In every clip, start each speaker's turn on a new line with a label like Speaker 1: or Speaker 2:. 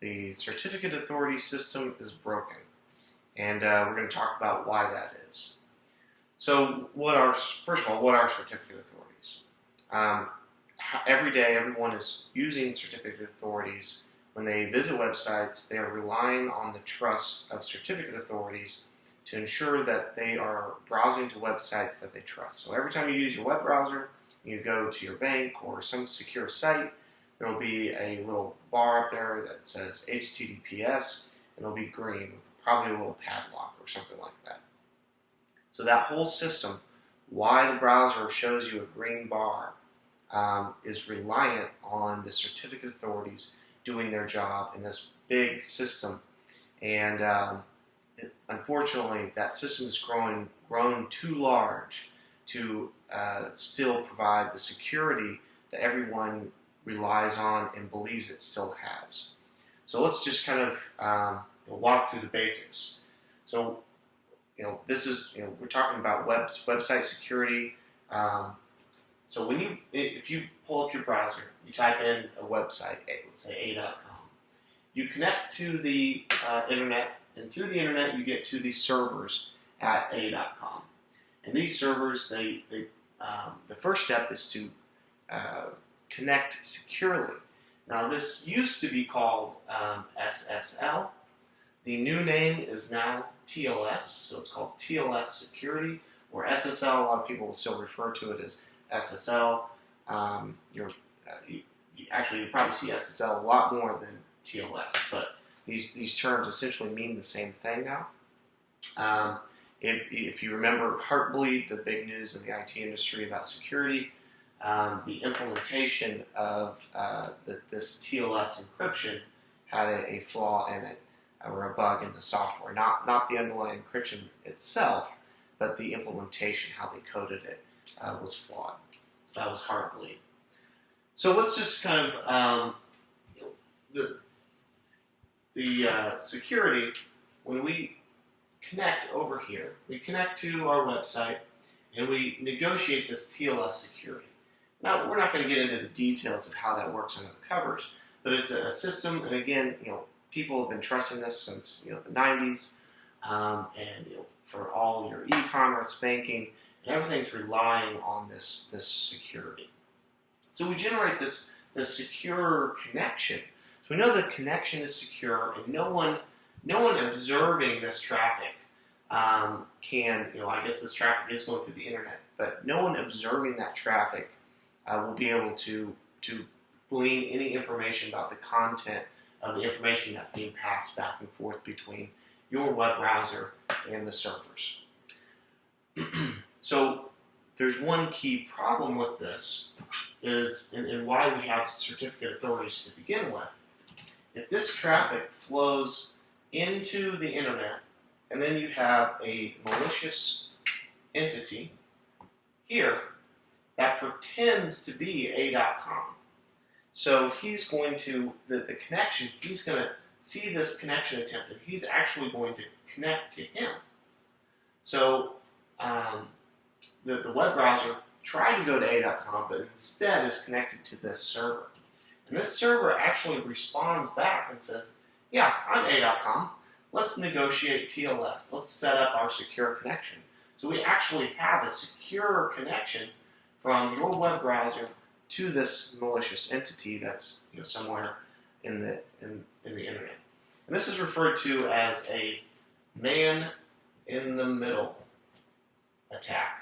Speaker 1: the certificate authority system is broken, and we're going to talk about why that is. So, first of all, what are certificate authorities? Every day, everyone is using certificate authorities. When they visit websites, they are relying on the trust of certificate authorities to ensure that they are browsing to websites that they trust. So every time you use your web browser, you go to your bank or some secure site, there will be a little bar up there that says HTTPS, and it'll be green with probably a little padlock or something like that. So that whole system, why the browser shows you a green bar, is reliant on the certificate authorities doing their job in this big system. And unfortunately, that system is grown too large to still provide the security that everyone relies on and believes it still has. So let's just kind of walk through the basics. So, this is, we're talking about website security. So if you pull up your browser, you type in a website, let's say a.com. You connect to the internet, and through the internet you get to the servers at a.com. And these servers, the first step is to connect securely. Now this used to be called SSL. The new name is now TLS, so it's called TLS security, or SSL. A lot of people will still refer to it as SSL. You probably see SSL a lot more than TLS, but these terms essentially mean the same thing now. If you remember Heartbleed, the big news in the IT industry about security, the implementation of this TLS encryption had a flaw in it, or a bug in the software. Not the underlying encryption itself, but the implementation, how they coded it, was flawed. So that was Heartbleed. So let's just kind of the security. When we connect over here, we connect to our website, and we negotiate this TLS security. Now, we're not going to get into the details of how that works under the covers, but it's a system, and again, people have been trusting this since the 90s, and for all your e-commerce, banking, and everything's relying on this security. So we generate this secure connection. So we know the connection is secure, and no one observing this traffic can, I guess this traffic is going through the internet, but no one observing that traffic will be able to glean any information about the content of the information that's being passed back and forth between your web browser and the servers. So there's one key problem with this and why we have certificate authorities to begin with. If this traffic flows into the internet, and then you have a malicious entity here that pretends to be a.com. So he's going to, the connection, he's going to see this connection attempt, and he's actually going to connect to him. So the web browser tried to go to a.com, but instead is connected to this server. And this server actually responds back and says, yeah, I'm a.com. Let's negotiate TLS. Let's set up our secure connection. So we actually have a secure connection from your web browser to this malicious entity that's somewhere in the internet. And this is referred to as a man-in-the-middle attack.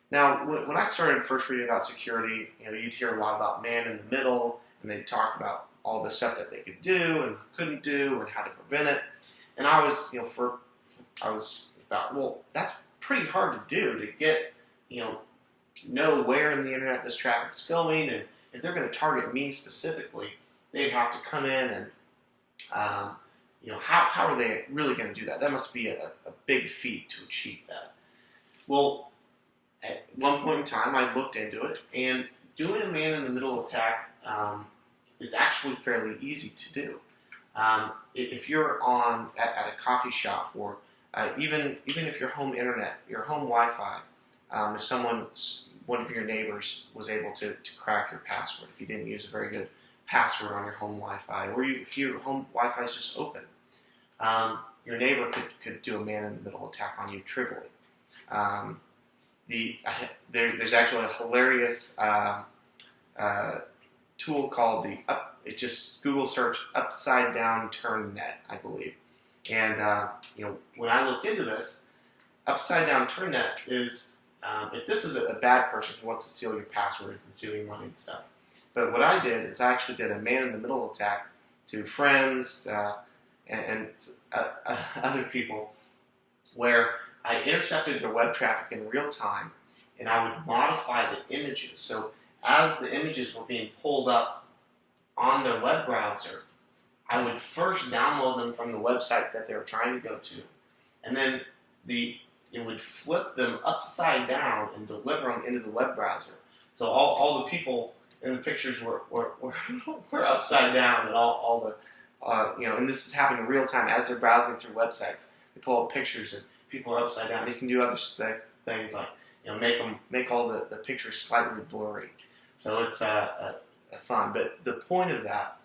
Speaker 1: Now, when I started first reading about security, you'd hear a lot about man-in-the-middle, and they'd talk about all the stuff that they could do and couldn't do and how to prevent it. And I was, thought, well, that's pretty hard to do, to get, know where in the internet this traffic's going, and if they're going to target me specifically, they'd have to come in and, how are they really going to do that? That must be a big feat to achieve that. Well, at one point in time, I looked into it, and doing a man-in-the-middle attack is actually fairly easy to do. If you're at a coffee shop, or even if your home internet, your home Wi-Fi, if one of your neighbors was able to crack your password, if you didn't use a very good password on your home Wi-Fi, or if your home Wi-Fi is just open. Your neighbor could do a man-in-the-middle attack on you trivially. There's actually a hilarious tool called Google search upside down turn net, I believe. And when I looked into this, upside down turn net is if this is a bad person who wants to steal your passwords and steal your money and stuff. But what I did is I actually did a man-in-the-middle attack to friends and other people, where I intercepted their web traffic in real time, and I would modify the images. So as the images were being pulled up on their web browser, I would first download them from the website that they were trying to go to, and then it would flip them upside down and deliver them into the web browser. So all the people in the pictures were upside down, and all the and this is happening in real time as they're browsing through websites. They pull up pictures and people are upside down. You can do other things like make all the pictures slightly blurry. So it's fun. But the point of that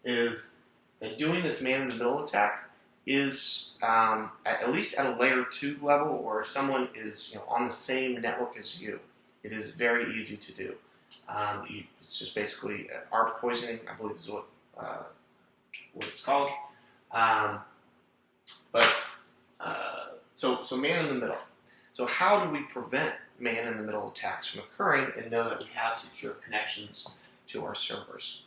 Speaker 1: is that doing this man-in-the-middle attack is at least at a layer 2 level, or if someone is on the same network as you, it is very easy to do. It's just basically ARP poisoning, I believe is what it's called. So man in the middle. So how do we prevent man-in-the-middle attacks from occurring and know that we have secure connections to our servers?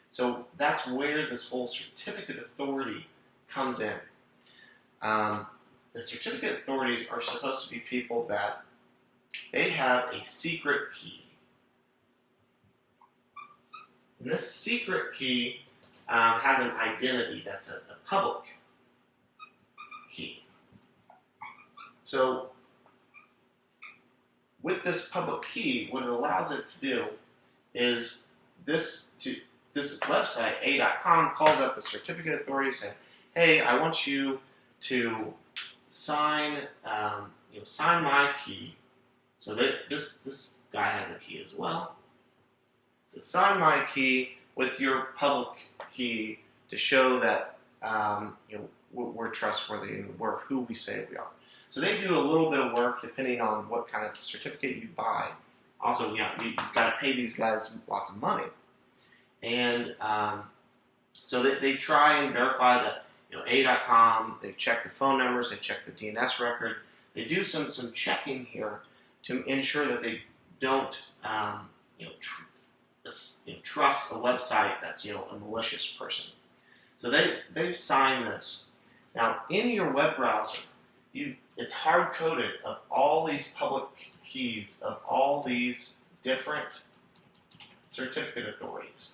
Speaker 1: So that's where this whole certificate authority comes in. The certificate authorities are supposed to be people that they have a secret key. And this secret key has an identity that's a public key. So with this public key, what it allows it to do is this website, A.com, calls up the certificate authority and says, hey, I want you to sign my key. So that this guy has a key as well. So sign my key with your public key to show that we're trustworthy and we're who we say we are. So they do a little bit of work depending on what kind of certificate you buy. Also, you've got to pay these guys lots of money. And so they try and verify that A.com, they check the phone numbers, they check the DNS record. They do some checking here to ensure that they don't trust a website that's a malicious person. So they sign this. Now in your web browser, it's hard coded of all these public keys of all these different certificate authorities.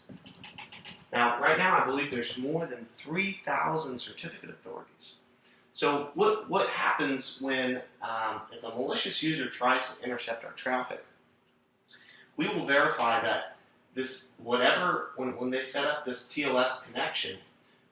Speaker 1: Now right now I believe there's more than 3,000 certificate authorities. So what happens when if a malicious user tries to intercept our traffic? We will verify that when they set up this TLS connection,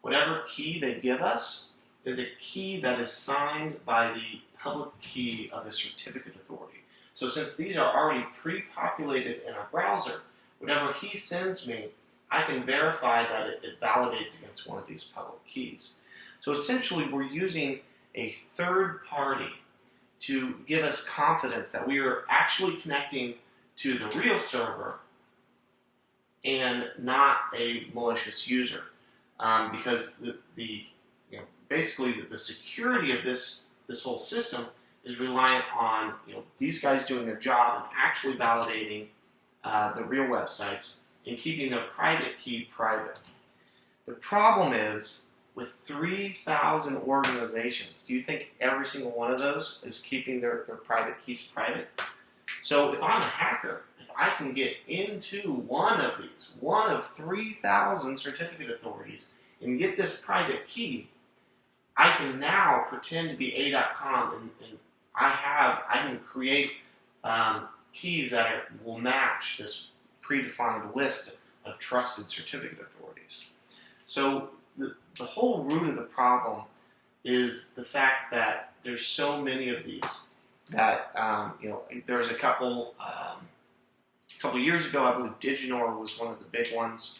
Speaker 1: whatever key they give us is a key that is signed by the public key of the certificate authority. So since these are already pre-populated in our browser, whatever he sends me, I can verify that it validates against one of these public keys. So essentially we're using a third party to give us confidence that we are actually connecting to the real server and not a malicious user, because basically the security of this whole system is reliant on these guys doing their job and actually validating the real websites and keeping their private key private. The problem is with 3,000 organizations, do you think every single one of those is keeping their private keys private? So if I'm a hacker, if I can get into one of 3,000 certificate authorities and get this private key, I can now pretend to be A.com and I can create keys that will match this predefined list of trusted certificate authorities. So the whole root of the problem is the fact that there's so many of these that there's a couple years ago, I believe Diginor was one of the big ones.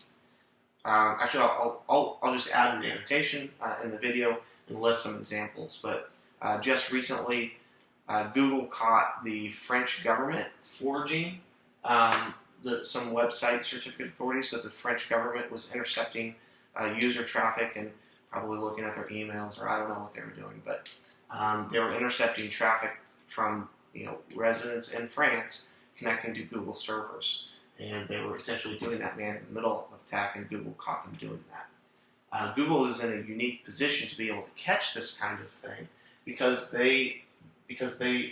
Speaker 1: actually, I'll just add an annotation in the video and list some examples. But just recently, Google caught the French government forging some website certificate authorities. So the French government was intercepting user traffic and probably looking at their emails, or I don't know what they were doing, but they were intercepting traffic from residents in France connecting to Google servers. And they were essentially doing that man in the middle of attack, and Google caught them doing that. Google is in a unique position to be able to catch this kind of thing because they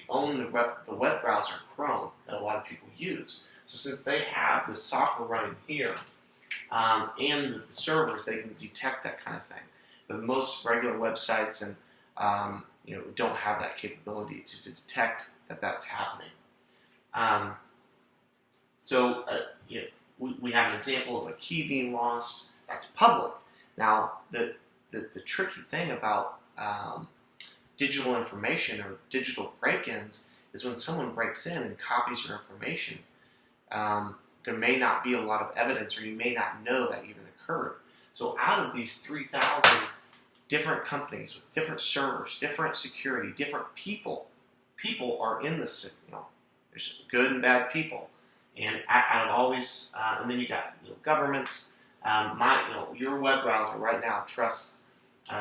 Speaker 1: own the web browser Chrome that a lot of people use. So since they have the software running here and the servers, they can detect that kind of thing. But most regular websites and don't have that capability to detect that that's happening. So we have an example of a key being lost that's public. Now, the tricky thing about digital information or digital break-ins is when someone breaks in and copies your information, there may not be a lot of evidence, or you may not know that even occurred. So out of these 3,000 different companies with different servers, different security, different people are in this. There's good and bad people. And out of all these, and then you got governments. Your web browser right now trusts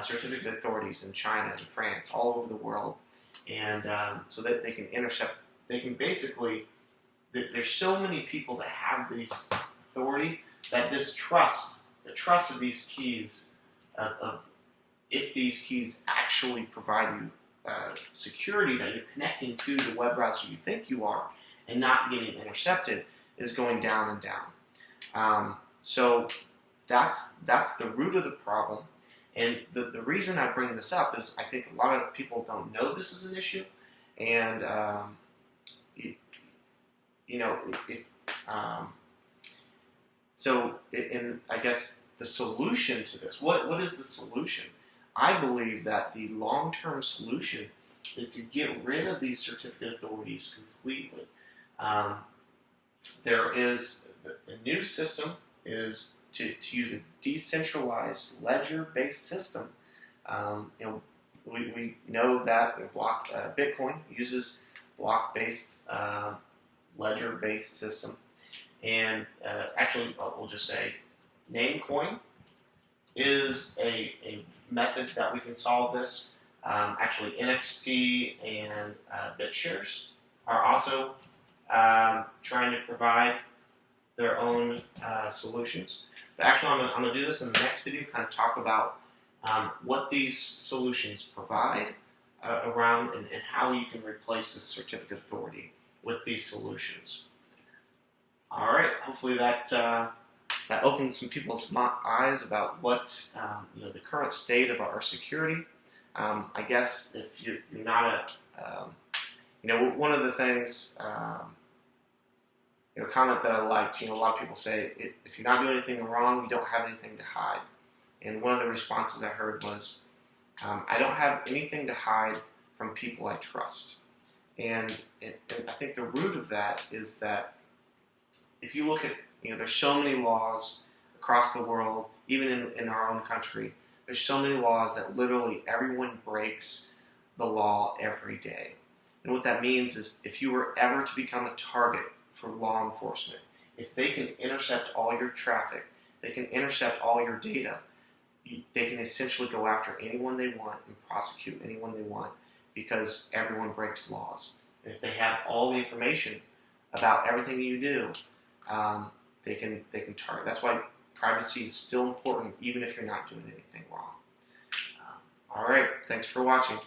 Speaker 1: certificate authorities in China and France, all over the world, and so that they can intercept. They can basically. There's so many people that have these authority that this trust, the trust of these keys, of if these keys actually provide you security that you're connecting to the web browser you think you are, and not getting intercepted, is going down and down. So that's the root of the problem. And the reason I bring this up is I think a lot of people don't know this is an issue. And, I guess the solution to this, what is the solution? I believe that the long-term solution is to get rid of these certificate authorities completely. There is the new system is to use a decentralized ledger-based system. We know that Bitcoin uses block-based ledger-based system, and actually we'll just say Namecoin is a method that we can solve this. Actually, NXT and BitShares are also trying to provide their own solutions. But actually, I'm going to do this in the next video, kind of talk about what these solutions provide around and how you can replace this certificate authority with these solutions. All right, hopefully that opens some people's eyes about what the current state of our security. I guess if you're not one of the things, comment that I liked. A lot of people say if you're not doing anything wrong, you don't have anything to hide. And one of the responses I heard was, I don't have anything to hide from people I trust. And I think the root of that is that if you look at, there's so many laws across the world, even in our own country, there's so many laws that literally everyone breaks the law every day. And what that means is if you were ever to become a target for law enforcement, if they can intercept all your traffic, they can intercept all your data, they can essentially go after anyone they want and prosecute anyone they want because everyone breaks laws. And if they have all the information about everything you do, they can target. That's why privacy is still important, even if you're not doing anything wrong. All right, thanks for watching.